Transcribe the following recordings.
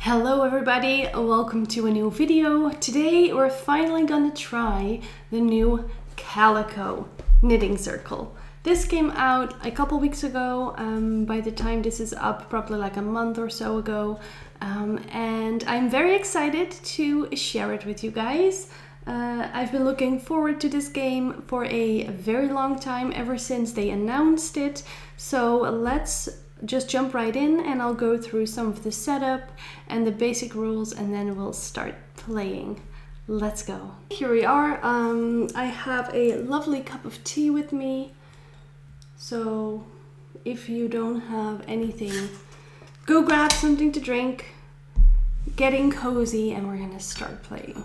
Hello everybody, welcome to a new video. Today we're finally gonna try the new Calico knitting circle. This came out a couple weeks ago, by the time this is up, probably like a month or so ago. And I'm very excited to share it with you guys. I've been looking forward to this game for a very long time, ever since they announced it. So let's just jump right in and I'll go through some of the setup and the basic rules and then we'll start playing. Let's go. Here we are. I have a lovely cup of tea with me. So if you don't have anything, go grab something to drink, getting cozy, and we're gonna start playing.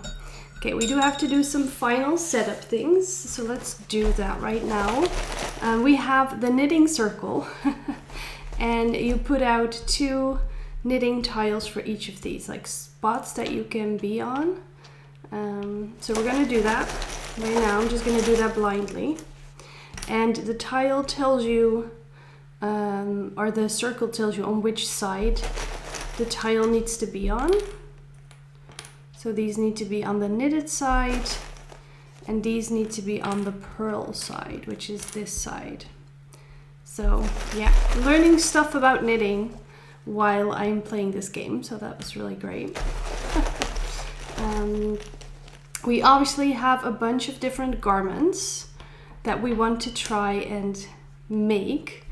Okay, we do have to do some final setup things, so let's do that right now. We have the knitting circle. And you put out 2 knitting tiles for each of these, like spots that you can be on. So we're gonna do that right now. I'm just gonna do that blindly. And the tile tells you, or the circle tells you on which side the tile needs to be on. So these need to be on the knitted side, and these need to be on the purl side, which is this side. So yeah, learning stuff about knitting while I'm playing this game, so that was really great. We obviously have a bunch of different garments that we want to try and make.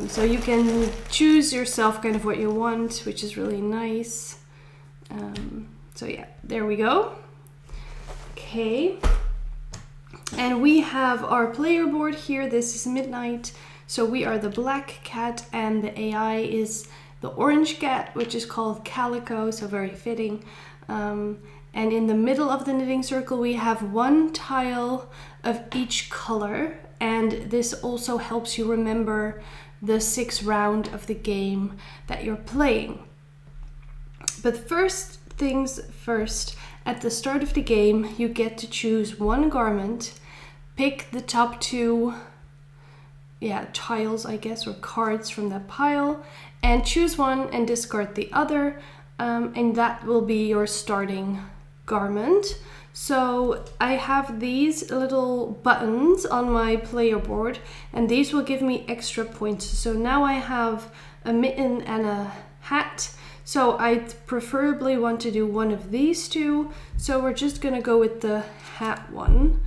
So you can choose yourself kind of what you want, which is really nice. So yeah, there we go. Okay. And we have our player board here. This is Midnight. So we are the black cat and the AI is the orange cat, which is called Calico, so very fitting. And in the middle of the knitting circle, we have 1 tile of each color. And this also helps you remember the 6th round of the game that you're playing. But first things first, at the start of the game, you get to choose 1 garment, pick the top 2 tiles, I guess, or cards from that pile, and choose one and discard the other, and that will be your starting garment. So I have these little buttons on my player board, and these will give me extra points. So now I have a mitten and a hat. So I preferably want to do one of these 2. So we're just gonna go with the hat one.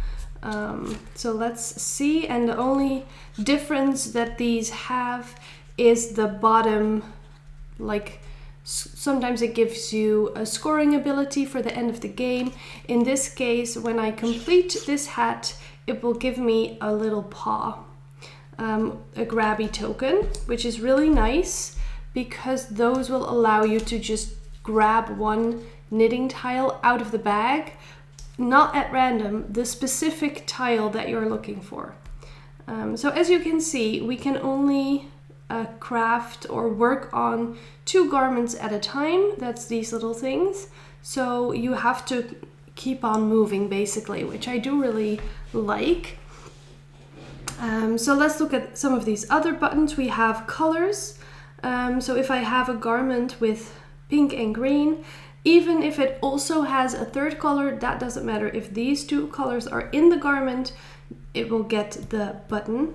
So let's see, and the only difference that these have is the bottom, like sometimes it gives you a scoring ability for the end of the game. In this case, when I complete this hat, it will give me a little paw, a grabby token, which is really nice because those will allow you to just grab 1 knitting tile out of the bag, not at random, the specific tile that you're looking for. So as you can see, we can only craft or work on 2 garments at a time. That's these little things. So you have to keep on moving basically, which I do really like. So let's look at some of these other buttons. We have colors. So if I have a garment with pink and green, even if it also has a 3rd color, that doesn't matter. If these 2 colors are in the garment, it will get the button.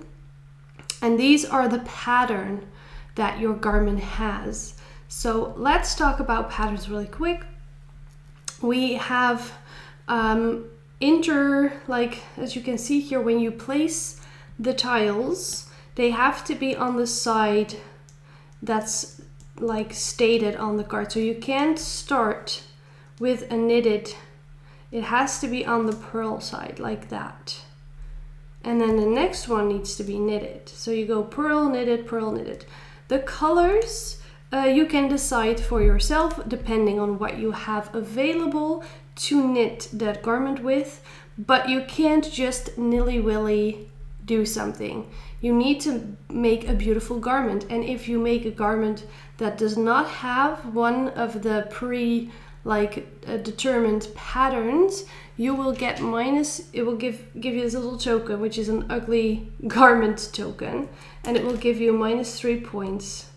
And these are the pattern that your garment has. So let's talk about patterns really quick. We have like as you can see here, when you place the tiles, they have to be on the side that's like stated on the card. So you can't start with a knitted, it has to be on the purl side like that. And then the next one needs to be knitted. So you go purl, knitted, purl, knitted. The colors, you can decide for yourself depending on what you have available to knit that garment with, but you can't just nilly-willy do something. You need to make a beautiful garment, and if you make a garment that does not have one of the determined patterns, you will get minus, it will give you this little token, which is an ugly garment token, and it will give you -3 points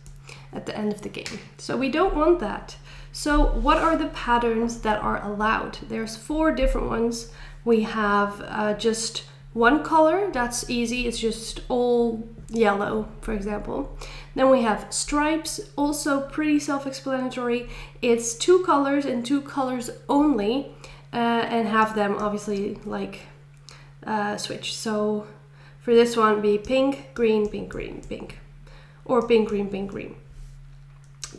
at the end of the game. So we don't want that. So what are the patterns that are allowed? There's 4 different ones. We have just one color, that's easy, it's just all yellow, for example. Then we have stripes, also pretty self-explanatory. It's 2 colors and 2 colors only, and have them obviously like switch. So for this one, be pink, green, pink, green, pink, or pink, green, pink, green.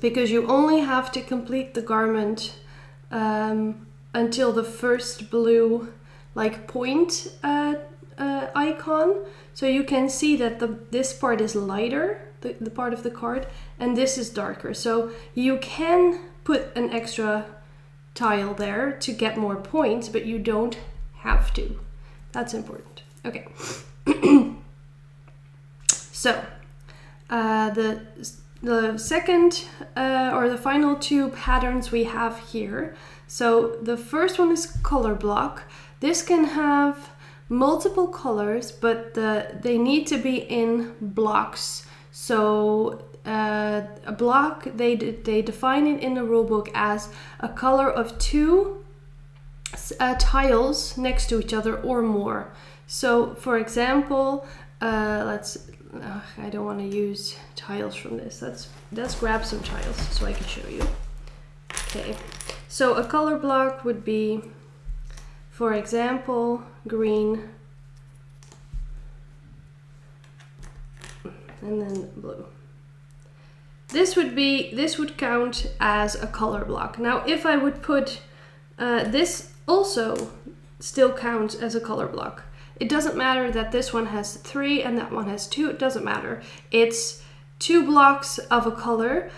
Because you only have to complete the garment until the first blue like point icon. So you can see that this part is lighter, the part of the card, and this is darker. So you can put an extra tile there to get more points, but you don't have to. That's important. Okay. So the second or the final 2 patterns we have here. So the first one is color block. This can have multiple colors, but they need to be in blocks. So a block, they define it in the rulebook as a color of 2 tiles next to each other or more. So for example, I don't want to use tiles from this. Let's grab some tiles so I can show you. Okay, so a color block would be, for example, green and then blue. This would count as a color block. Now, if I would put this also still counts as a color block. It doesn't matter that this one has 3 and that one has 2. It doesn't matter. It's 2 blocks of a color.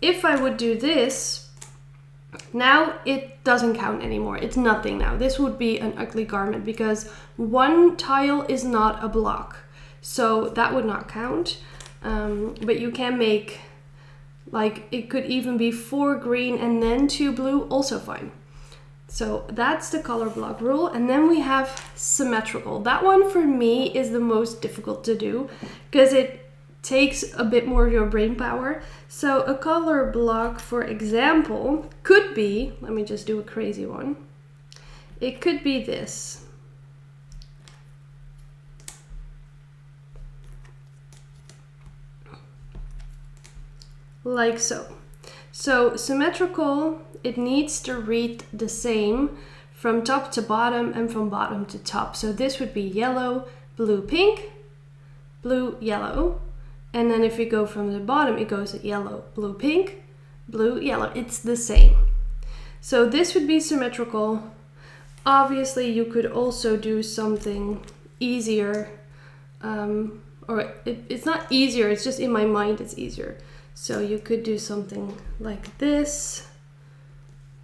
If I would do this, now it doesn't count anymore. It's nothing now. This would be an ugly garment because 1 tile is not a block. So that would not count. But you can make, like, it could even be 4 green and then 2 blue, also fine. So that's the color block rule. And then we have symmetrical. That one for me is the most difficult to do because it takes a bit more of your brain power. So a color block, for example, could be, let me just do a crazy one. It could be this. Like so. So symmetrical, it needs to read the same from top to bottom and from bottom to top. So this would be yellow, blue, pink, blue, yellow. And then if you go from the bottom, it goes yellow, blue, pink, blue, yellow. It's the same. So this would be symmetrical. Obviously, you could also do something easier. It's not easier, it's just in my mind it's easier. So you could do something like this,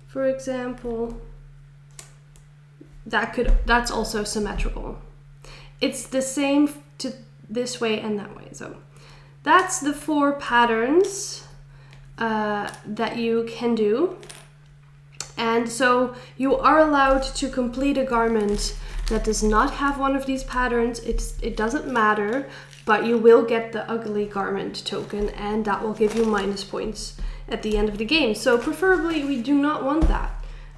for example. That's also symmetrical. It's the same to this way and that way. So that's the 4 patterns that you can do. And so you are allowed to complete a garment that does not have one of these patterns. It doesn't matter, but you will get the ugly garment token, and that will give you minus points at the end of the game. So preferably we do not want that.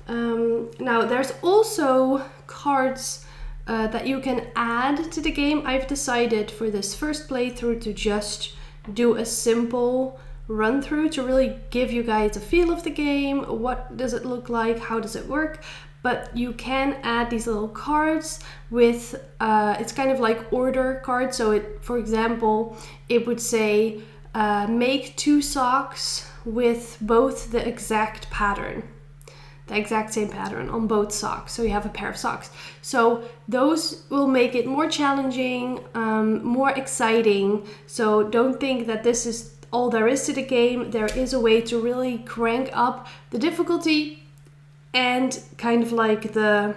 Now there's also cards that you can add to the game. I've decided for this first playthrough to just do a simple run through to really give you guys a feel of the game. What does it look like? How does it work? But you can add these little cards with, it's kind of like order cards. So for example, it would say, make 2 socks with both the exact pattern, the exact same pattern on both socks. So you have a pair of socks. So those will make it more challenging, more exciting. So don't think that this is all there is to the game. There is a way to really crank up the difficulty and kind of like the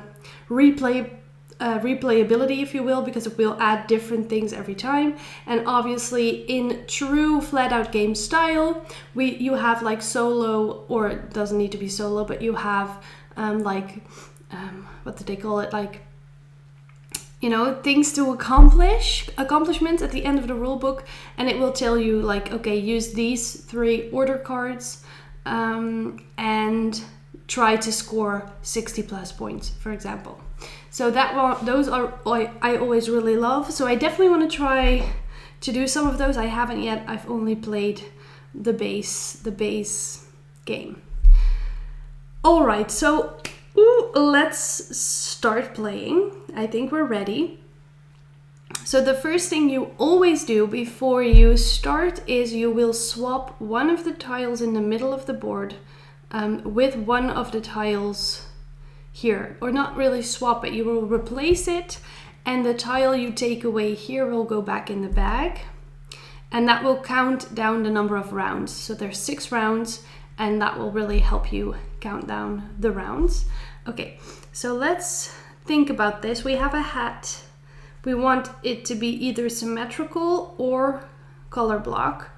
replayability, if you will, because it will add different things every time. And obviously in true flat out game style, you have like solo, or it doesn't need to be solo, but you have what do they call it, like, you know, things to accomplishments at the end of the rule book, and it will tell you like, okay, use these 3 order cards and try to score 60 plus points, for example. So those are I always really love. So I definitely want to try to do some of those. I haven't yet. I've only played the base game. All right, so let's start playing. I think we're ready. So the first thing you always do before you start is you will swap one of the tiles in the middle of the board with one of the tiles here. Or not really swap it, you will replace it, and the tile you take away here will go back in the bag. And that will count down the number of rounds. So there's 6 rounds, and that will really help you count down the rounds. Okay, so let's think about this. We have a hat. We want it to be either symmetrical or color block.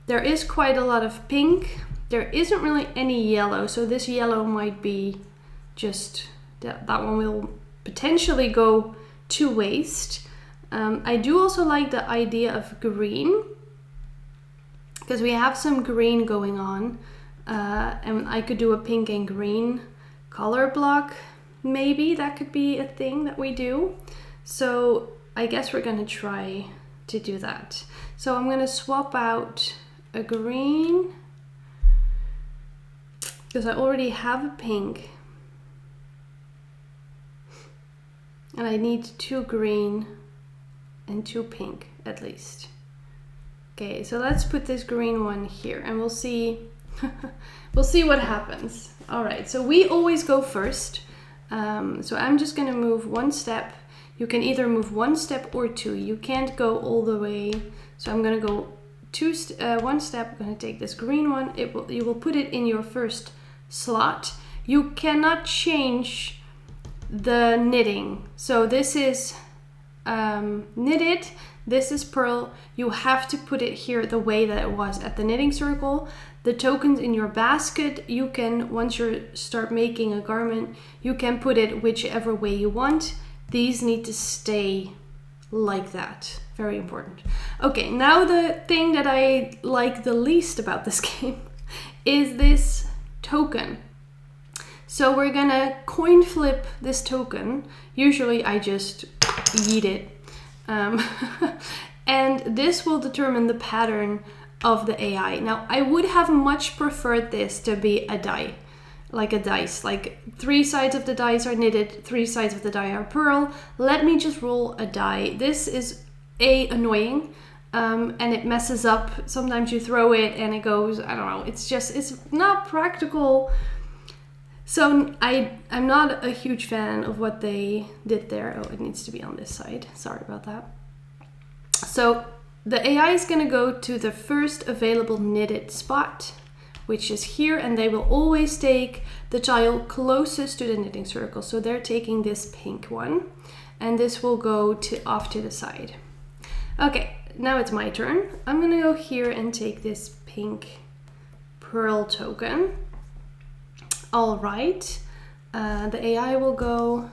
There is quite a lot of pink. There isn't really any yellow, so this yellow might be just, that one will potentially go to waste. I do also like the idea of green, because we have some green going on, and I could do a pink and green color block. Maybe that could be a thing that we do. So I guess we're gonna try to do that. So I'm gonna swap out a green, because I already have a pink. And I need 2 green and 2 pink at least. Okay, so let's put this green one here and we'll see we'll see what happens. All right, so we always go first. So I'm just gonna move 1 step. You can either move 1 step or 2. You can't go all the way. So I'm gonna go 1 step. I'm gonna take this green one. You will put it in your first slot. You cannot change the knitting. So this is knitted. This is purl. You have to put it here the way that it was at the knitting circle. The tokens in your basket, you can, once you start making a garment, you can put it whichever way you want. These need to stay like that. Very important. Okay, now the thing that I like the least about this game is this token. So we're gonna coin flip this token. Usually I just yeet it. And this will determine the pattern of the AI. Now, I would have much preferred this to be a die, like a dice, like 3 sides of the dice are knitted, 3 sides of the die are purl. Let me just roll a die. This is annoying, and it messes up. Sometimes you throw it and it goes, I don't know, it's not practical. So I'm not a huge fan of what they did there. Oh, it needs to be on this side. Sorry about that. So the AI is going to go to the first available knitted spot, which is here, and they will always take the tile closest to the knitting circle. So they're taking this pink one, and this will go off to the side. Okay, now it's my turn. I'm going to go here and take this pink purl token. All right, the AI will go,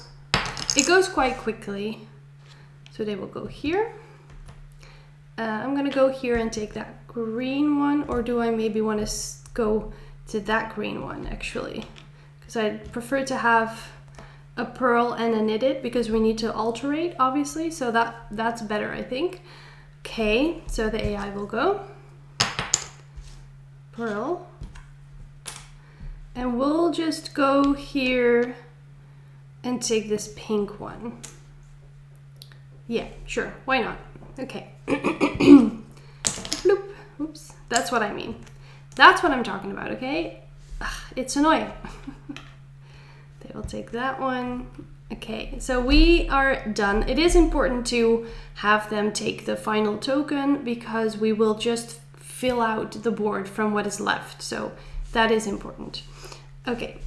it goes quite quickly. So they will go here. I'm gonna go here and take that green one, or do I maybe want to go to that green one actually? Because I prefer to have a purl and a knitted, because we need to alternate obviously, so that's better I think. Okay, so the AI will go purl, and we'll just go here and take this pink one. Yeah, sure, why not? Okay. Bloop. Oops, that's what I mean. That's what I'm talking about, okay? Ugh, it's annoying. They will take that one. Okay, so we are done. It is important to have them take the final token, because we will just fill out the board from what is left. So that is important. Okay,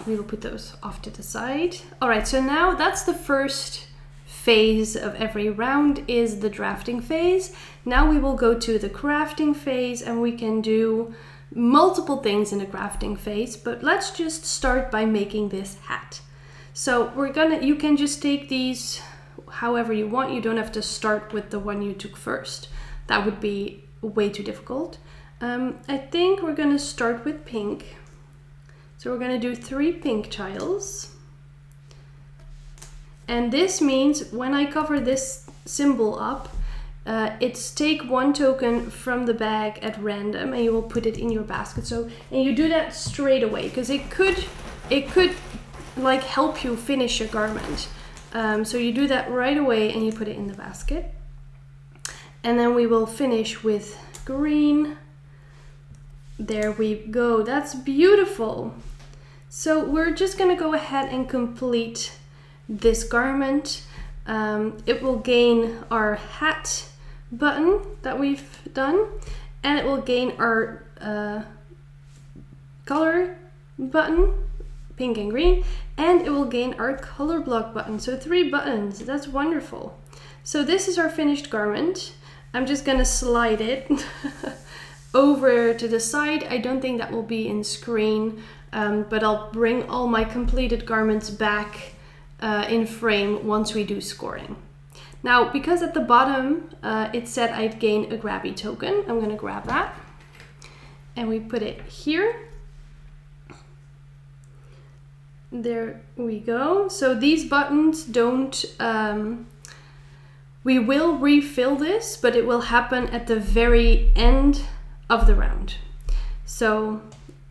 we will put those off to the side. All right, so now that's the first phase of every round, is the drafting phase. Now we will go to the crafting phase, and we can do multiple things in the crafting phase, but let's just start by making this hat. So you can just take these however you want. You don't have to start with the one you took first. That would be way too difficult. I think we're going to start with pink. So we're going to do 3 pink tiles. And this means when I cover this symbol up, it's take 1 token from the bag at random and you will put it in your basket. So, and you do that straight away because it could like help you finish your garment. So you do that right away and you put it in the basket. And then we will finish with green. There we go. That's beautiful. So we're just gonna go ahead and complete this garment. It will gain our hat button that we've done, and it will gain our color button, pink and green, and it will gain our color block button. So 3 buttons. That's wonderful. So this is our finished garment. I'm just gonna slide it over to the side. I don't think that will be in screen, but I'll bring all my completed garments back in frame once we do scoring. Now, because at the bottom it said I'd gain a grabby token, I'm gonna grab that and we put it here. There we go. So these buttons don't, we will refill this, but it will happen at the very end of the round. So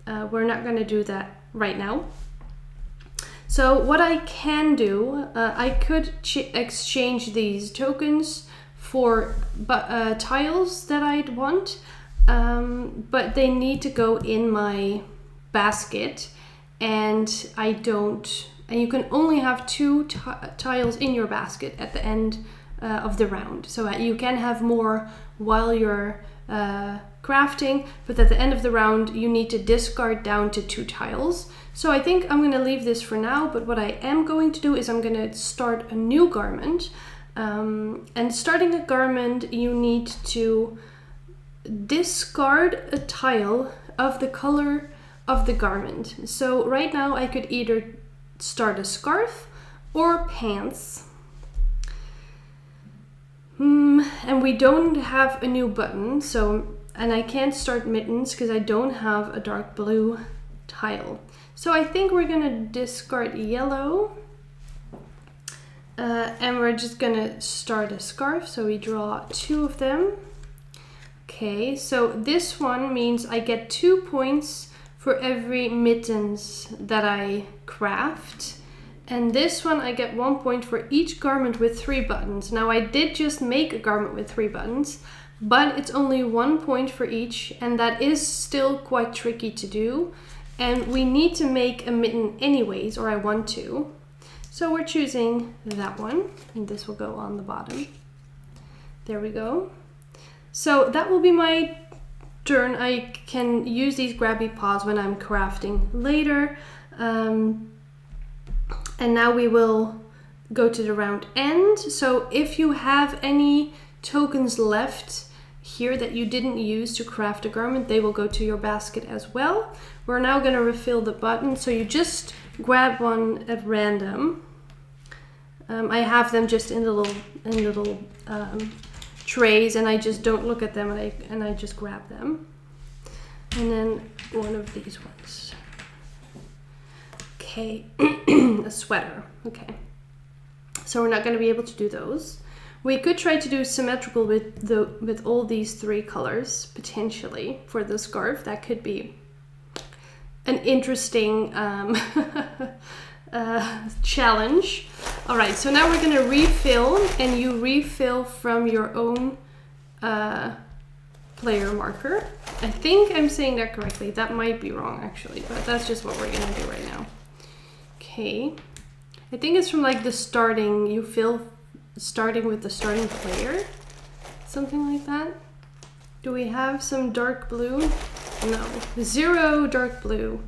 we're not going to do that right now. So what I can do, I could exchange these tokens for tiles that I'd want, but they need to go in my basket, and I don't, and you can only have 2 tiles in your basket at the end of the round. So you can have more while you're crafting, but at the end of the round you need to discard down to 2 tiles. So I think I'm going to leave this for now, but what I am going to do is I'm going to start a new garment. And starting a garment, you need to discard a tile of the color of the garment. So right now I could either start a scarf or pants. And we don't have a new button, so, and I can't start mittens because I don't have a dark blue tile. So I think we're gonna discard yellow, and we're just gonna start a scarf. So we draw 2 of them. Okay, so this one means I get 2 points for every mittens that I craft. And this one I get 1 point for each garment with 3 buttons. Now I did just make a garment with 3 buttons, but it's only 1 point for each, and that is still quite tricky to do. And we need to make a mitten anyways, or I want to. So we're choosing that one, and this will go on the bottom. There we go. So that will be my turn. I can use these grabby paws when I'm crafting later. And now we will go to the round end. So if you have any tokens left here that you didn't use to craft a garment, they will go to your basket as well. We're now going to refill the button. So you just grab one at random. I have them just in little trays, and I just don't look at them, and I just grab them. And then one of these ones. Okay, a sweater. Okay, so we're not going to be able to do those. We could try to do symmetrical with all these 3 colors potentially for the scarf. That could be an interesting challenge. All right, so now we're going to refill, and you refill from your own player marker. I think I'm saying that correctly. That might be wrong actually, but that's just what we're going to do right now. Okay, I think it's from like the starting, you fill starting with the starting player, something like that. Do we have some dark blue? No, 0 dark blue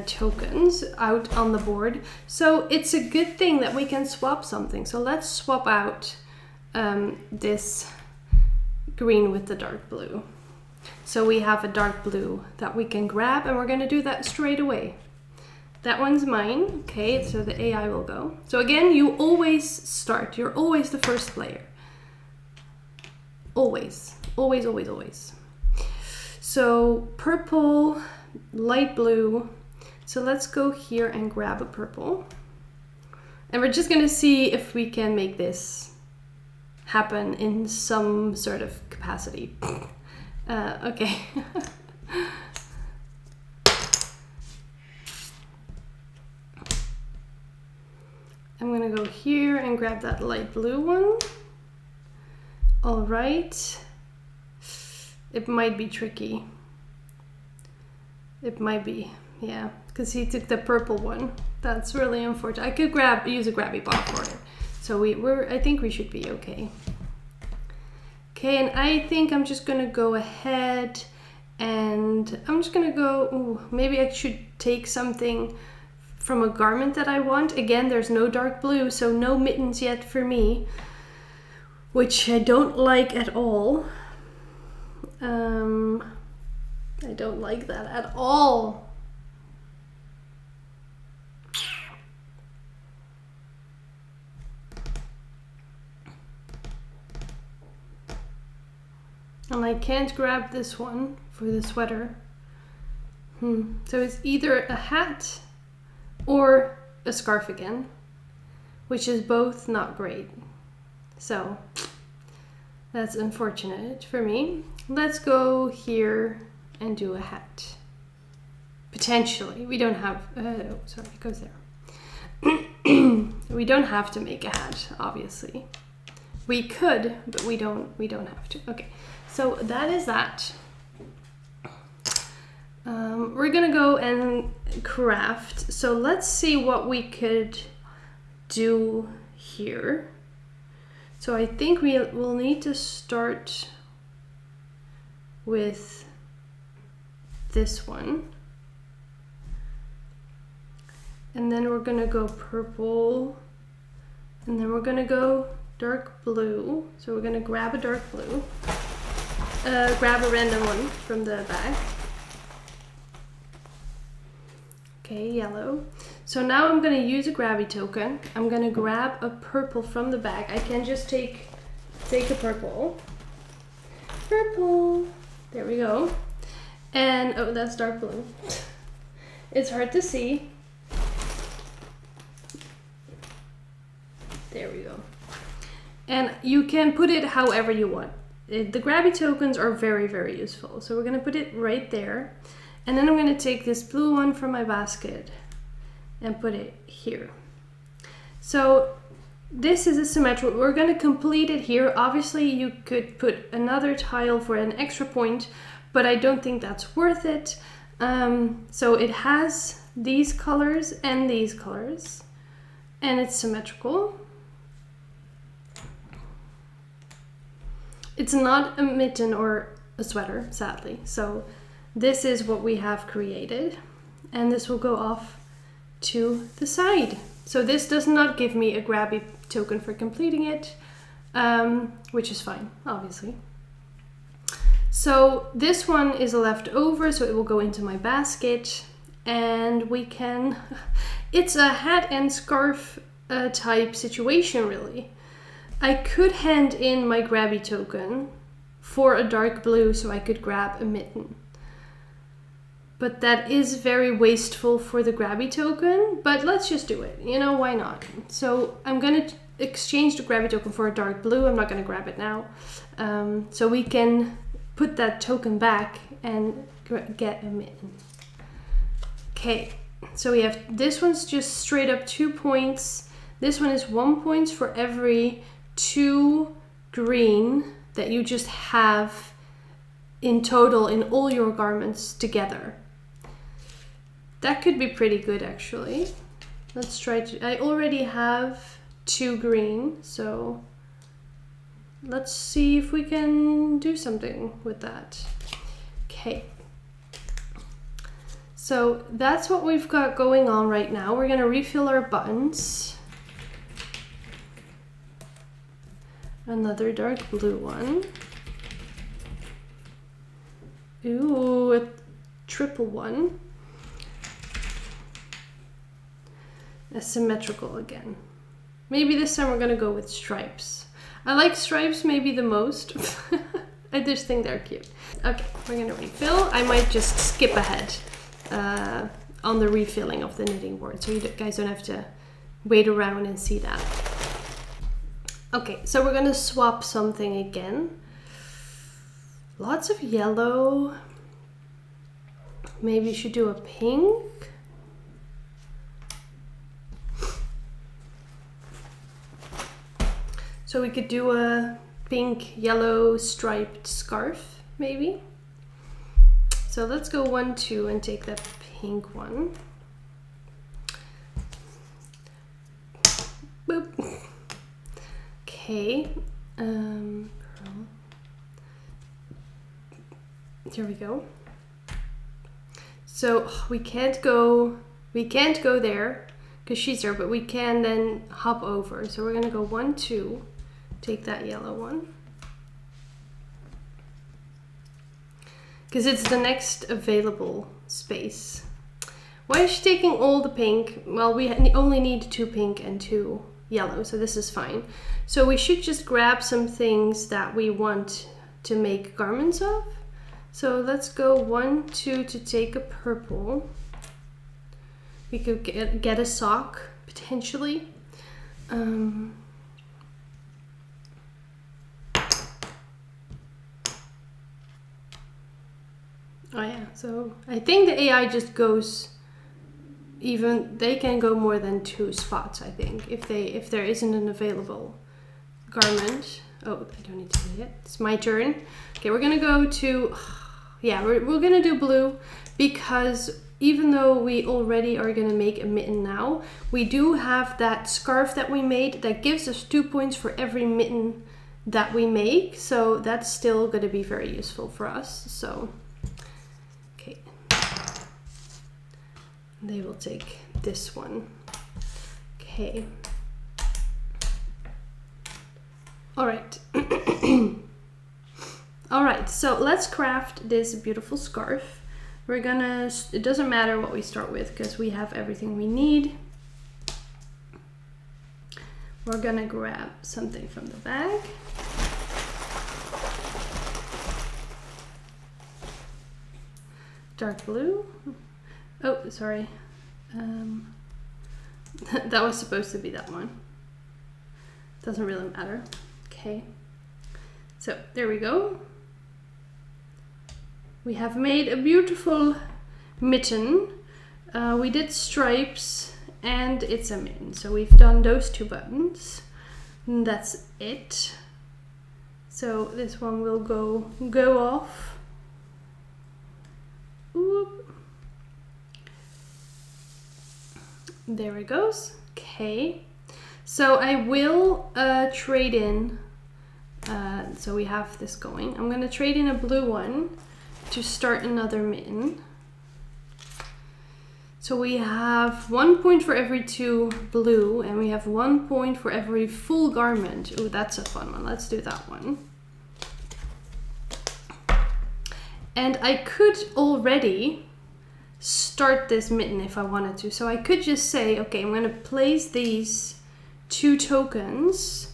tokens out on the board. So it's a good thing that we can swap something. So let's swap out this green with the dark blue. So we have a dark blue that we can grab, and we're going to do that straight away. That one's mine. Okay, so the AI will go. So again, you always start. You're always the first player. Always, always, always, always. So purple, light blue. So let's go here and grab a purple. And we're just gonna see if we can make this happen in some sort of capacity. Okay. I'm gonna go here and grab that light blue one. All right. It might be tricky. It might be, yeah, because he took the purple one. That's really unfortunate. I could use a grabby bar for it. So I think we should be okay. Okay, and I think I'm just gonna go ahead and I'm just gonna go, ooh, maybe I should take something from a garment that I want. Again, there's no dark blue, so no mittens yet for me, which I don't like at all. I don't like that at all. And I can't grab this one for the sweater. So it's either a hat or a scarf again, which is both not great. So that's unfortunate for me. Let's go here and do a hat. Potentially. We don't have, oh, sorry, it goes there. We don't have to make a hat, obviously. We could, but we don't have to. Okay, so that is that. We're gonna go and craft. So let's see what we could do here. So I think we'll need to start with this one. And then we're gonna go purple. And then we're gonna go dark blue. So we're gonna grab a dark blue. Grab a random one from the bag. Okay, yellow. So now I'm gonna use a grabby token. I'm gonna grab a purple from the bag. I can just take a purple. Purple. There we go. And oh, that's dark blue. It's hard to see. There we go. And you can put it however you want. The grabby tokens are very, very useful. So we're gonna put it right there. And then I'm gonna take this blue one from my basket and put it here. So this is a symmetrical, we're gonna complete it here. Obviously you could put another tile for an extra point, but I don't think that's worth it. So it has these colors and these colors, and it's symmetrical. It's not a mitten or a sweater, sadly. So this is what we have created, and this will go off to the side. So this does not give me a grabby token for completing it, which is fine, obviously. So this one is a leftover, so it will go into my basket, and we can, it's a hat and scarf type situation, really. I could hand in my grabby token for a dark blue so I could grab a mitten. But that is very wasteful for the grabby token, but let's just do it. You know, why not? So I'm gonna exchange the grabby token for a dark blue. I'm not gonna grab it now. So we can put that token back and get a mitten. Okay, so we have, this one's just straight up 2 points. This one is 1 point for every 2 green that you just have in total in all your garments together. That could be pretty good, actually. Let's try to, I already have 2 green, so let's see if we can do something with that. Okay. So that's what we've got going on right now. We're gonna refill our buttons. Another dark blue one. Ooh, a triple one. A symmetrical again. Maybe this time we're gonna go with stripes. I like stripes maybe the most. I just think they're cute. Okay, we're gonna refill. I might just skip ahead on the refilling of the knitting board, so you guys don't have to wait around and see that. Okay, so we're gonna swap something again. Lots of yellow. Maybe you should do a pink. So we could do a pink, yellow striped scarf, maybe. So let's go 1, 2 and take that pink one. Boop. Okay. Pearl. Here we go. So we can't go there because she's there, but we can then hop over. So we're gonna go 1, 2. Take that yellow one. Because it's the next available space. Why is she taking all the pink? Well, we only need 2 pink and 2 yellow, so this is fine. So we should just grab some things that we want to make garments of. So let's go 1, 2 to take a purple. We could get a sock, potentially. Oh yeah, so I think the AI just goes they can go more than 2 spots, I think, if there isn't an available garment. Oh, I don't need to do it. It's my turn. Okay, we're gonna go to, yeah, we're gonna do blue because even though we already are gonna make a mitten now, we do have that scarf that we made that gives us 2 points for every mitten that we make. So that's still gonna be very useful for us. So they will take this one. Okay. All right. All right, so let's craft this beautiful scarf. We're gonna, it doesn't matter what we start with because we have everything we need. We're gonna grab something from the bag. Dark blue. Oh, sorry. That was supposed to be that one. Doesn't really matter. Okay. So there we go. We have made a beautiful mitten. We did stripes and it's a mitten. So we've done those 2 buttons. And that's it. So this one will go off. Oop. There it goes. Okay, so I will trade in, so we have this going. I'm gonna trade in a blue one to start another mitten. So we have 1 point for every 2 blue and we have 1 point for every full garment. Oh, that's a fun one. Let's do that one. And I could already start this mitten if I wanted to. So I could just say, okay, I'm going to place these 2 tokens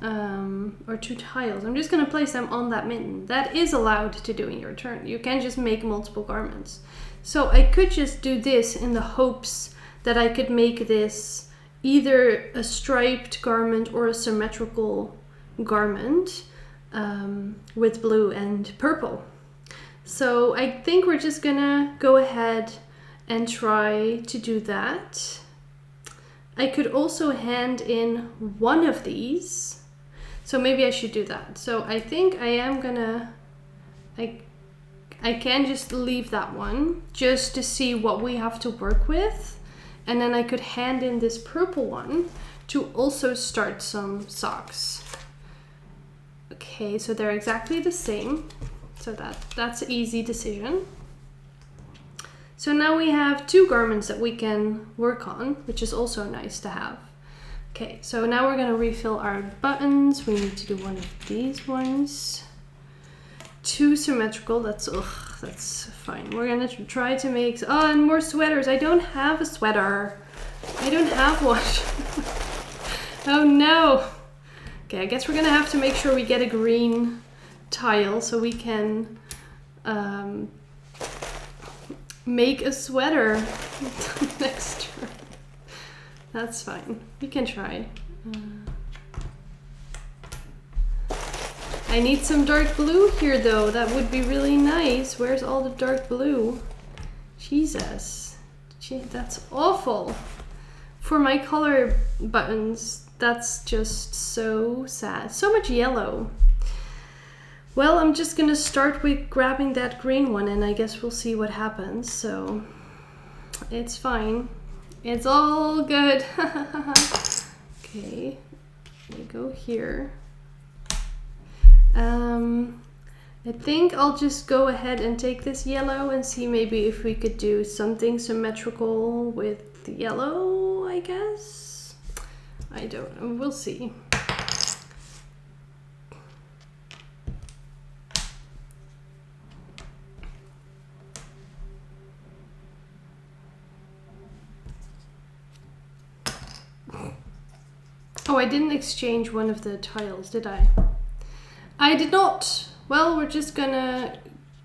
or 2 tiles. I'm just going to place them on that mitten. That is allowed to do in your turn. You can just make multiple garments. So I could just do this in the hopes that I could make this either a striped garment or a symmetrical garment with blue and purple. So I think we're just gonna go ahead and try to do that. I could also hand in one of these. So maybe I should do that. So I think I am gonna, I can just leave that one just to see what we have to work with. And then I could hand in this purple one to also start some socks. Okay, so they're exactly the same. So that's an easy decision. So now we have 2 garments that we can work on, which is also nice to have. Okay, so now we're gonna refill our buttons. We need to do one of these ones. 2 symmetrical, that's fine. We're gonna try to make, oh, and more sweaters. I don't have a sweater. I don't have one. Oh no. Okay, I guess we're gonna have to make sure we get a green tile so we can make a sweater next turn. That's fine. We can try. I need some dark blue here though. That would be really nice. Where's all the dark blue? Jesus. Gee, that's awful. For my color buttons, that's just so sad. So much yellow. Well, I'm just gonna start with grabbing that green one and I guess we'll see what happens. So it's fine. It's all good. Okay, we go here. I think I'll just go ahead and take this yellow and see maybe if we could do something symmetrical with the yellow, I guess. I don't know, we'll see. Oh, I didn't exchange one of the tiles, did I? I did not. Well, we're just gonna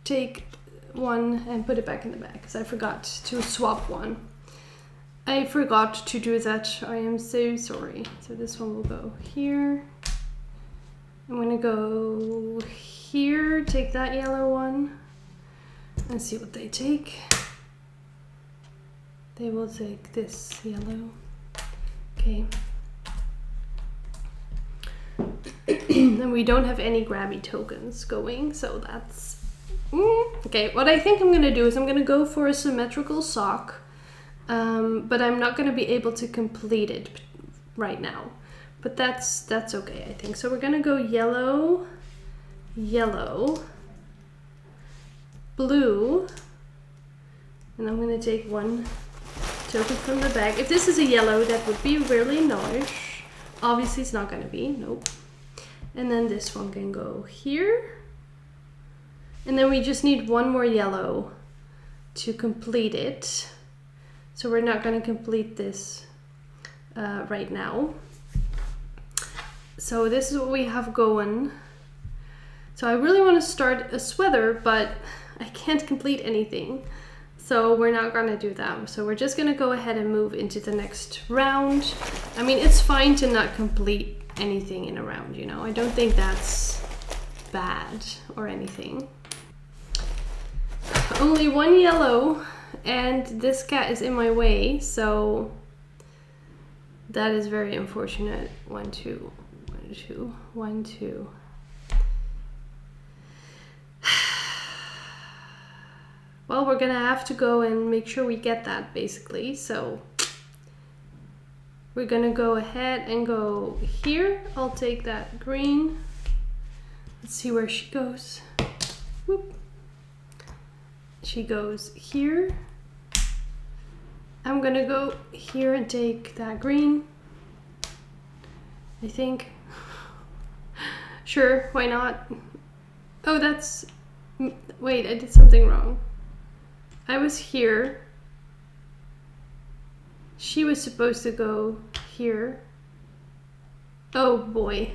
take one and put it back in the bag because I forgot to swap one. I forgot to do that. I am so sorry. So this one will go here. I'm gonna go here, take that yellow one and see what they take. They will take this yellow. Okay. And we don't have any grabby tokens going, so that's okay. What I think I'm gonna do is I'm gonna go for a symmetrical sock, but I'm not gonna be able to complete it right now, but that's okay, I think. So we're gonna go yellow, yellow, blue, and I'm gonna take one token from the bag. If this is a yellow, that would be really nice. Obviously it's not gonna be, nope. And then this one can go here. And then we just need one more yellow to complete it. So we're not gonna complete this right now. So this is what we have going. So I really wanna start a sweater, but I can't complete anything. So we're not gonna do that. So we're just gonna go ahead and move into the next round. I mean, it's fine to not complete anything in a round, you know? I don't think that's bad or anything. Only one yellow and this cat is in my way, so that is very unfortunate. 1, 2, 1, 2, 1, 2. Well, we're gonna have to go and make sure we get that basically, so we're gonna go ahead and go here. I'll take that green. Let's see where she goes. Whoop. She goes here. I'm gonna go here and take that green, I think. Sure, why not? Oh, that's... Wait, I did something wrong. I was here. She was supposed to go here. Oh boy.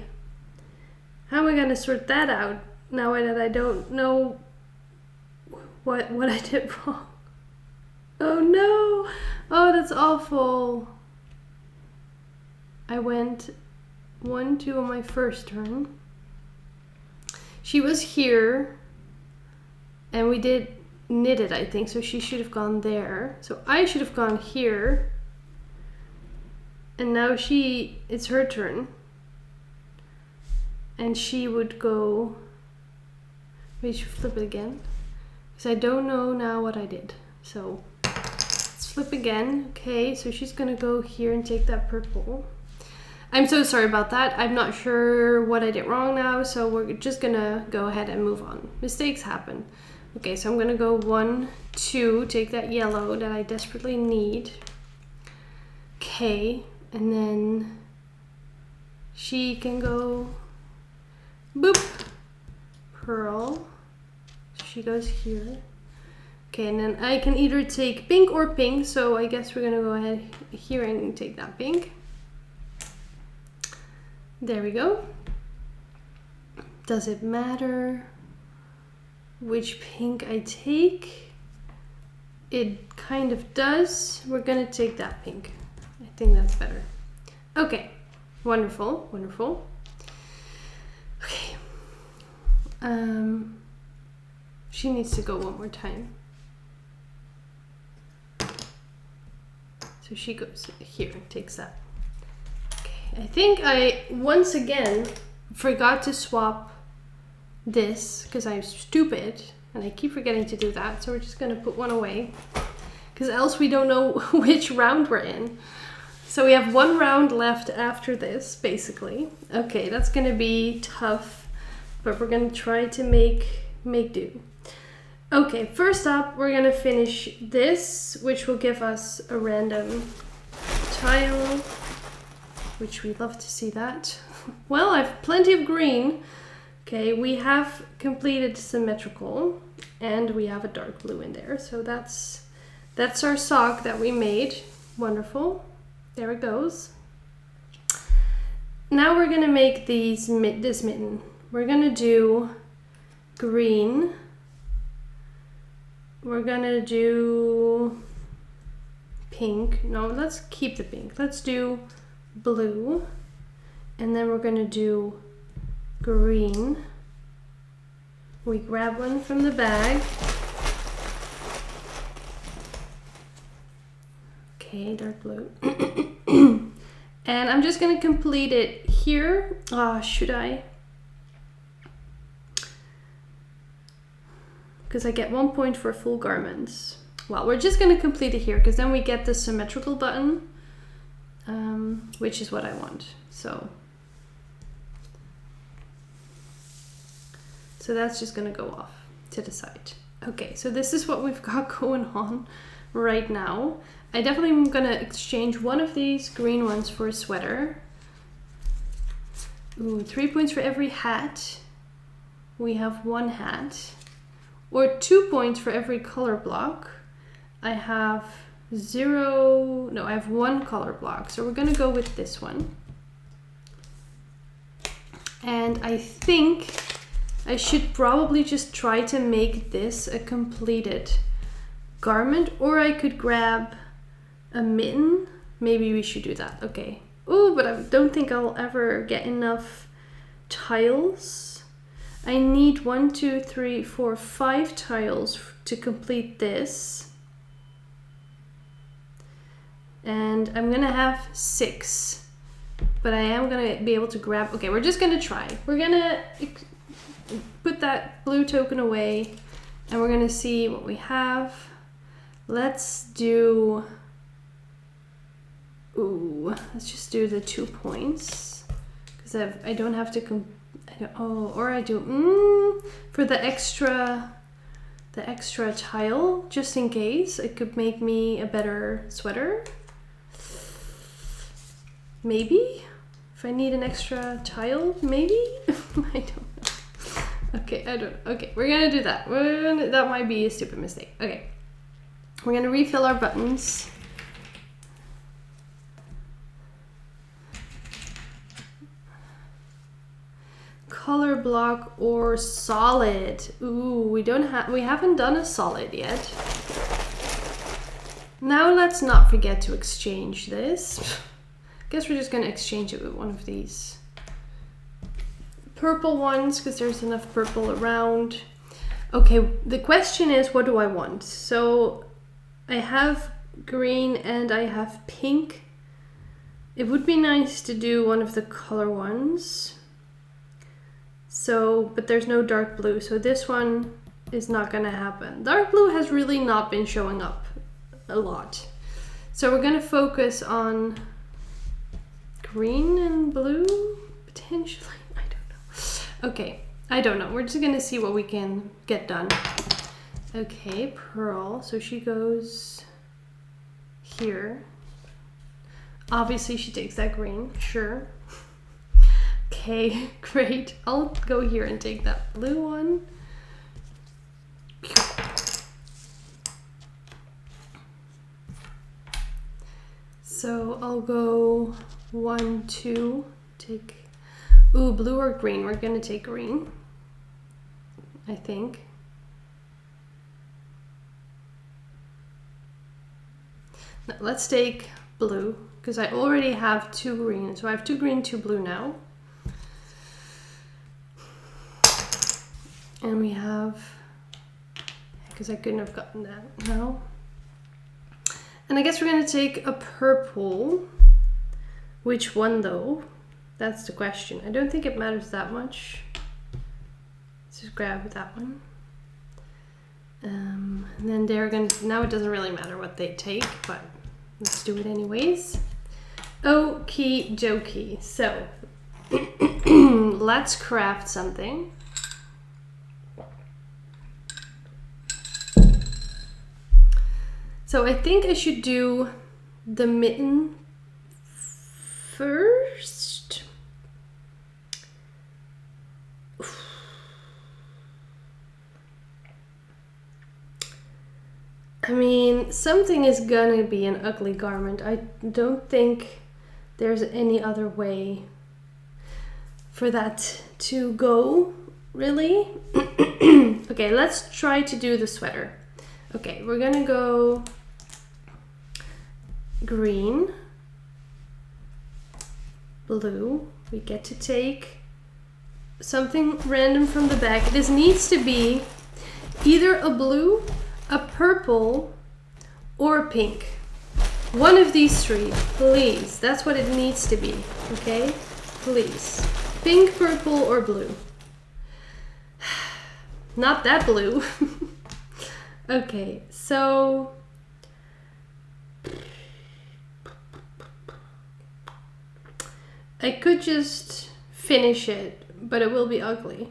How am I gonna sort that out now that I don't know what I did wrong? Oh no! Oh, that's awful. I went 1, 2 on my first turn. She was here and we did knit it, I think, so she should have gone there. So I should have gone here. And now it's her turn. And she would go, wait, she should flip it again. Because I don't know now what I did. So let's flip again. Okay, so she's gonna go here and take that purple. I'm so sorry about that. I'm not sure what I did wrong now, so we're just gonna go ahead and move on. Mistakes happen. Okay, so I'm gonna go 1, 2, take that yellow that I desperately need. Okay. And then she can go boop, pearl. She goes here. Okay, and then I can either take pink or pink, so I guess we're gonna go ahead here and take that pink. There we go. Does it matter which pink I take? It kind of does. We're gonna take that pink. I think that's better. Okay, wonderful, wonderful. Okay. She needs to go one more time. So she goes here and takes that. Okay, I think I once again forgot to swap this because I'm stupid and I keep forgetting to do that. So we're just gonna put one away because else we don't know which round we're in. So we have one round left after this, basically. Okay, that's gonna be tough, but we're gonna try to make do. Okay, first up, we're gonna finish this, which will give us a random tile, which we love to see that. Well, I have plenty of green. Okay, we have completed symmetrical, and we have a dark blue in there. So that's our sock that we made. Wonderful. There it goes. Now we're gonna make this mitten. We're gonna do green. We're gonna do pink. No, let's keep the pink. Let's do blue. And then we're gonna do green. We grab one from the bag. Okay, dark blue. And I'm just gonna complete it here. Should I? Because I get 1 point for full garments. Well, we're just gonna complete it here because then we get the symmetrical button, which is what I want. So that's just gonna go off to the side. Okay, so this is what we've got going on right now. I definitely am gonna exchange one of these green ones for a sweater. Ooh, 3 points for every hat. We have one hat. Or 2 points for every color block. I have I have one color block. So we're gonna go with this one. And I think I should probably just try to make this a completed garment, or I could grab a mitten. Maybe we should do that. Okay. Oh, but I don't think I'll ever get enough tiles. I need 1, 2, 3, 4, 5 tiles to complete this. And I'm gonna have 6, but I am gonna be able to grab, okay, we're just gonna try. We're gonna put that blue token away and we're gonna see what we have. Let's do, let's just do the 2 points because I don't have to for the extra tile, just in case it could make me a better sweater. Maybe if I need an extra tile, maybe. I don't know. Okay, I don't know. Okay, we're gonna do that. That might be a stupid mistake. Okay, we're gonna refill our buttons. Color block or solid. Ooh, we haven't done a solid yet. Now let's not forget to exchange this. Guess we're just gonna exchange it with one of these purple ones because there's enough purple around. Okay, the question is, what do I want? So I have green and I have pink. It would be nice to do one of the color ones. So, but there's no dark blue, so this one is not gonna happen. Dark blue has really not been showing up a lot. So we're gonna focus on green and blue, potentially. I don't know. Okay, I don't know. We're just gonna see what we can get done. Okay, Pearl, so she goes here. Obviously she takes that green, sure. Okay, great. I'll go here and take that blue one. So I'll go 1, 2, take Ooh, blue or green? We're gonna take green, I think. No, let's take blue, because I already have 2 green. So I have 2 green, 2 blue now. And we have, because I couldn't have gotten that now. And I guess we're gonna take a purple. Which one though? That's the question. I don't think it matters that much. Let's just grab that one. And then they're gonna, now it doesn't really matter what they take, but let's do it anyways. Okie dokie. So let's craft something. So I think I should do the mitten first. I mean, something is gonna be an ugly garment. I don't think there's any other way for that to go, really. Okay, let's try to do the sweater. Okay, we're gonna go green, blue. We get to take something random from the back. This needs to be either a blue, a purple, or a pink. One of these 3, please. That's what it needs to be, okay? Please. Pink, purple, or blue. Not that blue. Okay, so I could just finish it, but it will be ugly.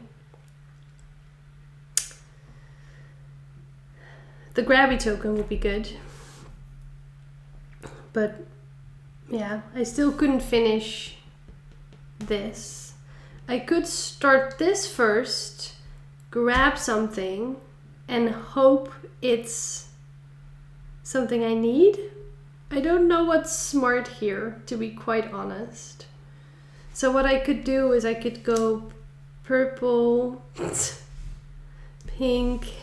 The grabby token would be good. But yeah, I still couldn't finish this. I could start this first, grab something, and hope it's something I need. I don't know what's smart here, to be quite honest. So what I could do is I could go purple, pink,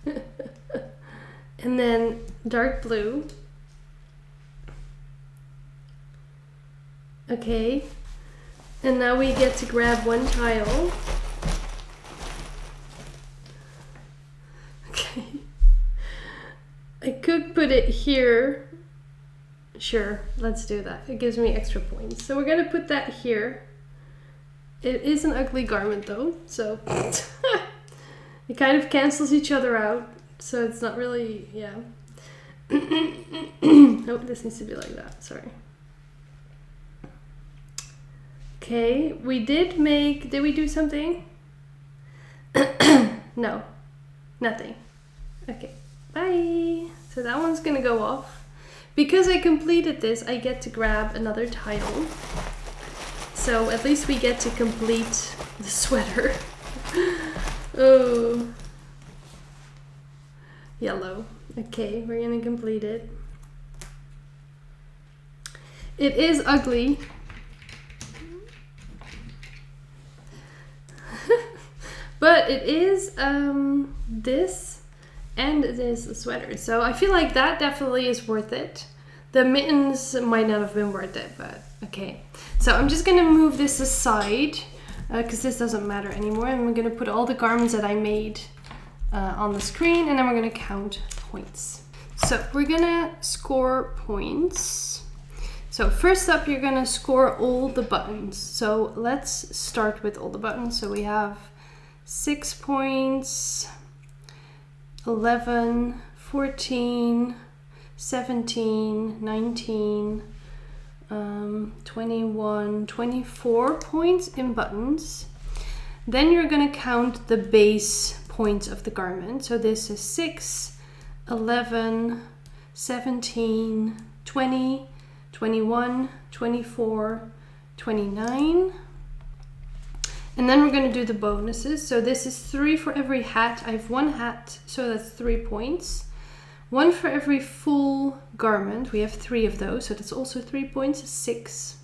and then dark blue. Okay, and now we get to grab one tile. Okay, I could put it here. Sure, let's do that. It gives me extra points. So we're gonna put that here. It is an ugly garment though, so it kind of cancels each other out. So it's not really, yeah. Oh, this needs to be like that, sorry. Okay, we did we do something? No, nothing. Okay, bye. So that one's gonna go off. Because I completed this, I get to grab another tile. So at least we get to complete the sweater. Oh. Yellow. Okay, we're gonna complete it. It is ugly. But it is this. And it is a sweater, so I feel like that definitely is worth it. The mittens might not have been worth it, but okay. So I'm just gonna move this aside because this doesn't matter anymore. And I'm gonna put all the garments that I made on the screen, and then we're gonna count points. So we're gonna score points. So first up, you're gonna score all the buttons. So let's start with all the buttons. So we have 6 points. 11, 14, 17, 19, 21, 24 points in buttons. Then you're going to count the base points of the garment. So this is 6, 11, 17, 20, 21, 24, 29. And then we're going to do the bonuses. So this is 3 for every hat. I have 1 hat, so that's 3 points. 1 for every full garment. We have 3 of those, so that's also 3 points, 6.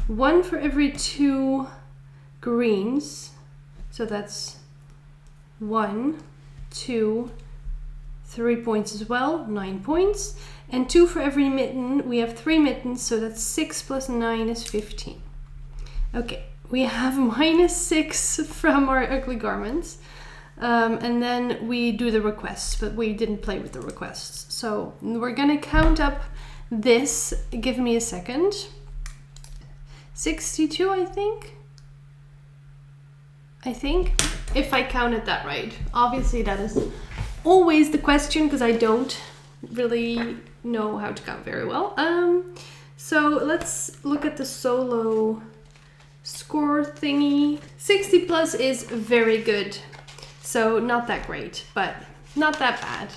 1 for every 2 greens. So that's 1, 2, 3 points as well, 9 points. And 2 for every mitten. We have 3 mittens, so that's 6 plus 9 is 15. Okay, we have -6 from our ugly garments. And then we do the requests, but we didn't play with the requests. So we're gonna count up this. Give me a second. 62, I think, if I counted that right. Obviously that is always the question because I don't really know how to count very well. So let's look at the solo score thingy. 60 plus is very good. So not that great, but not that bad.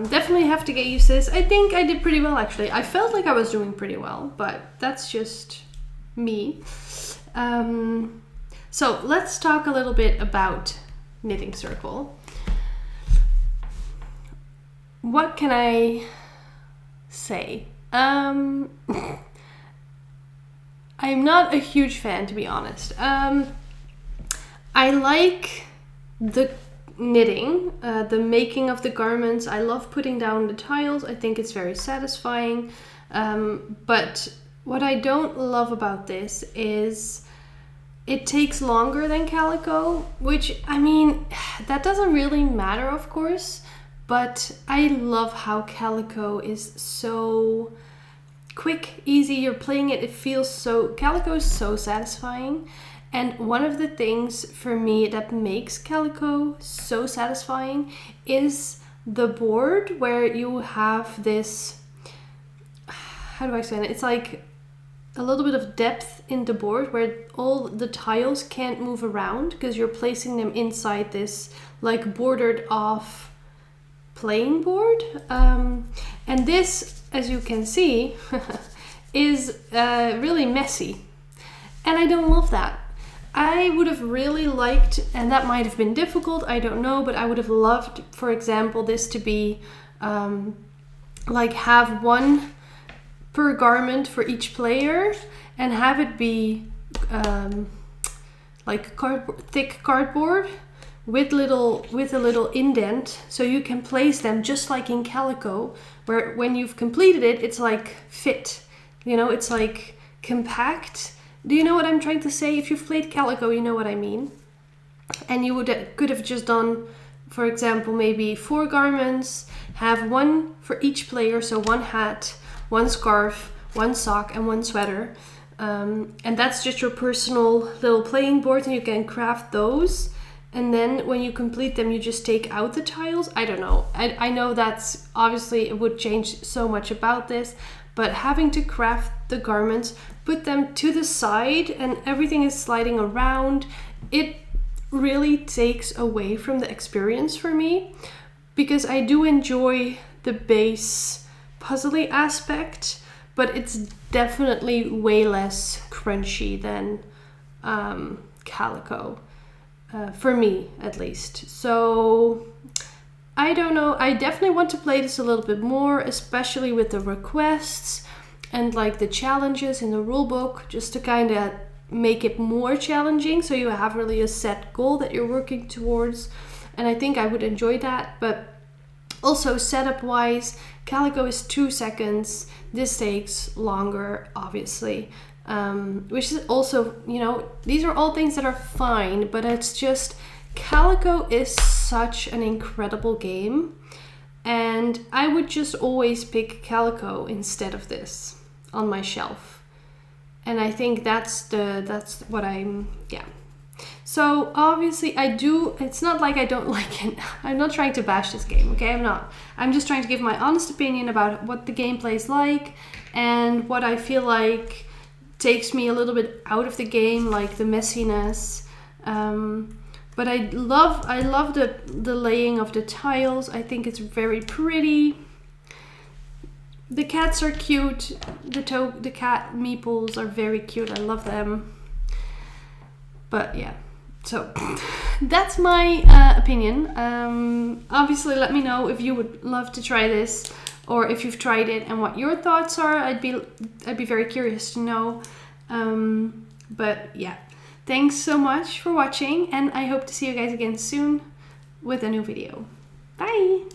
Definitely have to get used to this. I think I did pretty well actually. I felt like I was doing pretty well, but that's just me. So let's talk a little bit about Knitting Circle. What can I say? I'm not a huge fan, to be honest. I like the knitting, the making of the garments. I love putting down the tiles. I think it's very satisfying. But what I don't love about this is it takes longer than Calico, which, I mean, that doesn't really matter, of course. But I love how Calico is so quick, easy. You're playing it, it feels so... Calico is so satisfying. And one of the things for me that makes Calico so satisfying is the board where you have this... How do I say it? It's like a little bit of depth in the board where all the tiles can't move around because you're placing them inside this like bordered off playing board. And this, as you can see, is really messy. And I don't love that. I would have really liked, and that might have been difficult, I don't know, but I would have loved, for example, this to be like have one per garment for each player and have it be like thick cardboard with a little indent, so you can place them just like in Calico, where when you've completed it, it's like fit, you know, it's like compact. Do you know what I'm trying to say? If you've played Calico, you know what I mean. And you could have just done, for example, maybe 4 garments, have one for each player, so 1 hat, 1 scarf, 1 sock, and 1 sweater. And that's just your personal little playing board, and you can craft those. And then when you complete them, you just take out the tiles. I don't know. I know that's obviously it would change so much about this, but having to craft the garments, put them to the side, and everything is sliding around, it really takes away from the experience for me, because I do enjoy the base puzzly aspect, but it's definitely way less crunchy than Calico. For me, at least. So, I don't know. I definitely want to play this a little bit more, especially with the requests and like the challenges in the rulebook, just to kind of make it more challenging, so you have really a set goal that you're working towards. And I think I would enjoy that. But also setup-wise, Calico is 2 seconds. This takes longer, obviously. Which is also, you know, these are all things that are fine, but it's just Calico is such an incredible game, and I would just always pick Calico instead of this on my shelf. And I think that's what I'm, yeah. So obviously it's not like I don't like it. I'm not trying to bash this game, okay? I'm not. I'm just trying to give my honest opinion about what the gameplay is like and what I feel like takes me a little bit out of the game, like the messiness. But I love the laying of the tiles. I think it's very pretty. The cats are cute. The cat meeples are very cute. I love them. But yeah, so that's my opinion. Obviously, let me know if you would love to try this, or if you've tried it and what your thoughts are. I'd be very curious to know. But yeah, Thanks so much for watching, and I hope to see you guys again soon with a new video. Bye!